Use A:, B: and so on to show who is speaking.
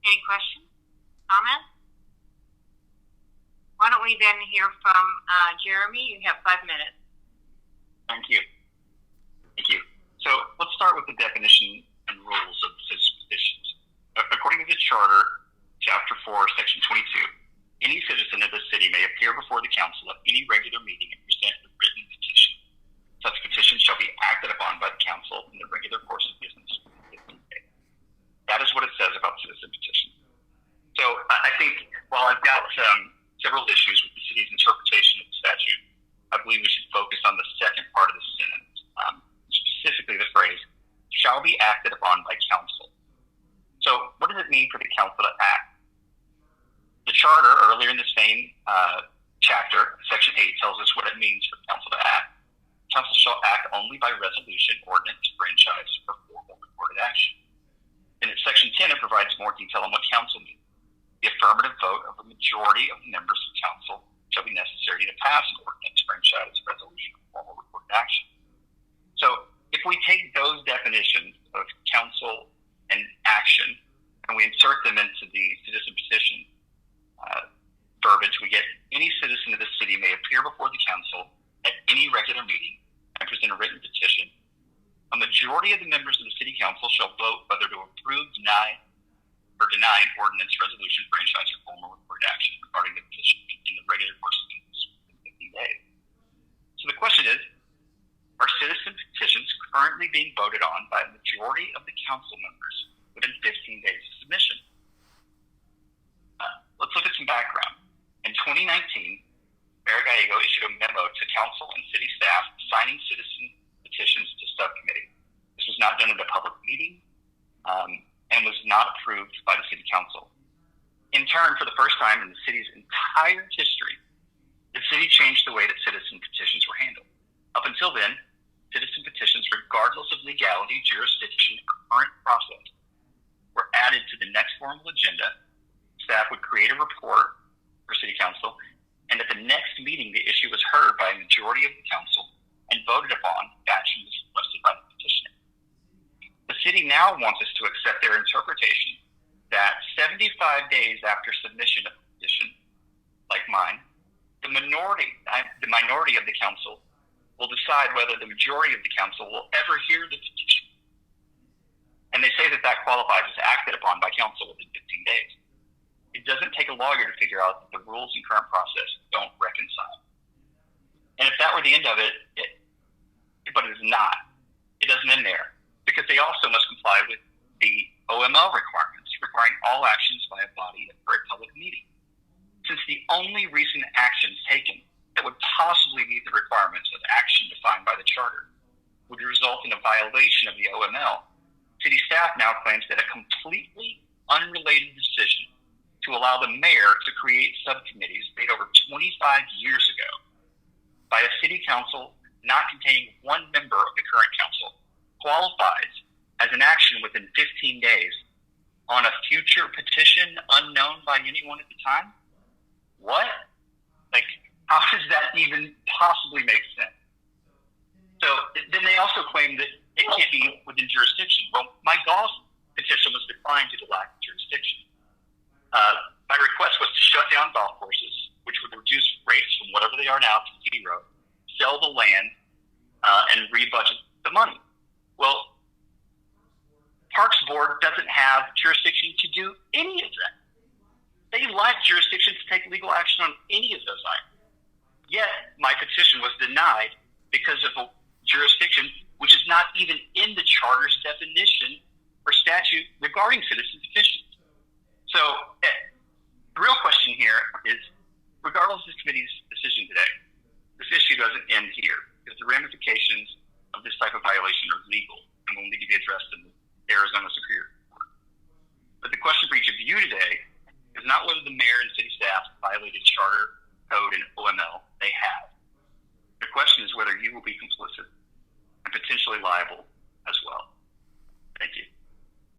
A: Any questions, comments? Why don't we then hear from Jeremy? You have 5 minutes.
B: Thank you. So let's start with the definition and rules of citizen petitions. According to the Charter, Chapter 4, Section 22, any citizen of the city may appear before the council at any regular meeting and present a written petition. Such petition shall be acted upon by the council in the regular course of business within 15 days. That is what it says about citizen petitions. So I think while I've got several issues with the city's interpretation of the statute, I believe we should focus on the second part of the sentence, specifically the phrase, shall be acted upon by council. So what does it mean for the council to act? The Charter, earlier in the same chapter, Section 8, tells us what it means for the council to act. Council shall act only by resolution, ordinance, franchise, or formal recorded action. And in Section 10, it provides more detail on what council means. The affirmative vote of a majority of the members of council shall be necessary to pass an ordinance, franchise, resolution, or formal recorded action. So if we take those definitions of council and action and we insert them into the citizen petition verbiage, we get any citizen of the city may appear before the council at any regular meeting and present a written petition. A majority of the members of the city council shall vote whether to approve, deny an ordinance, resolution, franchise, or formal recorded action regarding the petition in the regular course of business within 15 days. So the question is, are citizen petitions currently being voted on by a majority of the council members within 15 days of submission? Let's look at some background. In 2019, Mayor Gallego issued a memo to council and city staff signing citizen petitions to subcommittee. This was not done at a public meeting and was not approved by the city council. In turn, for the first time in the city's entire history, the city changed the way that citizen petitions were handled. Up until then, citizen petitions, regardless of legality, jurisdiction, or current process, were added to the next formal agenda. Staff would create a report for city council, and at the next meeting, the issue was heard by a majority of the council and voted upon if action was requested by the petitioner. The city now wants us to accept their interpretation that 75 days after submission of a petition, like mine, the minority of the council will decide whether the majority of the council will ever hear the petition. And they say that that qualifies as acted upon by council within 15 days. It doesn't take a lawyer to figure out that the rules and current process don't reconcile. And if that were the end of it, but it is not. It doesn't end there, because they also must comply with the OML requirements, requiring all actions by a body for a public meeting. Since the only recent actions taken that would possibly meet the requirements of action defined by the Charter would result in a violation of the OML, city staff now claims that a completely unrelated decision to allow the mayor to create subcommittees made over 25 years ago by a city council not containing one member of the current council qualifies as an action within 15 days on a future petition unknown by anyone at the time? What? Like, how does that even possibly make sense? So then they also claim that it can't be within jurisdiction. Well, my golf petition was declined due to lack of jurisdiction. My request was to shut down golf courses, which would reduce rates from whatever they are now to zero, sell the land, and rebudget the money. Well, Parks Board doesn't have jurisdiction to do any of that. They lack jurisdiction to take legal action on any of those items. Yet, my petition was denied because of a jurisdiction which is not even in the Charter's definition or statute regarding citizen petitions. So, the real question here is, regardless of the committee's decision today, this issue doesn't end here, because the ramifications of this type of violation are legal and will need to be addressed in the Arizona Superior Court. But the question for each of you today is not whether the mayor and city staff violated Charter, Code, and OML. They have. The question is whether you will be complicit and potentially liable as well. Thank you.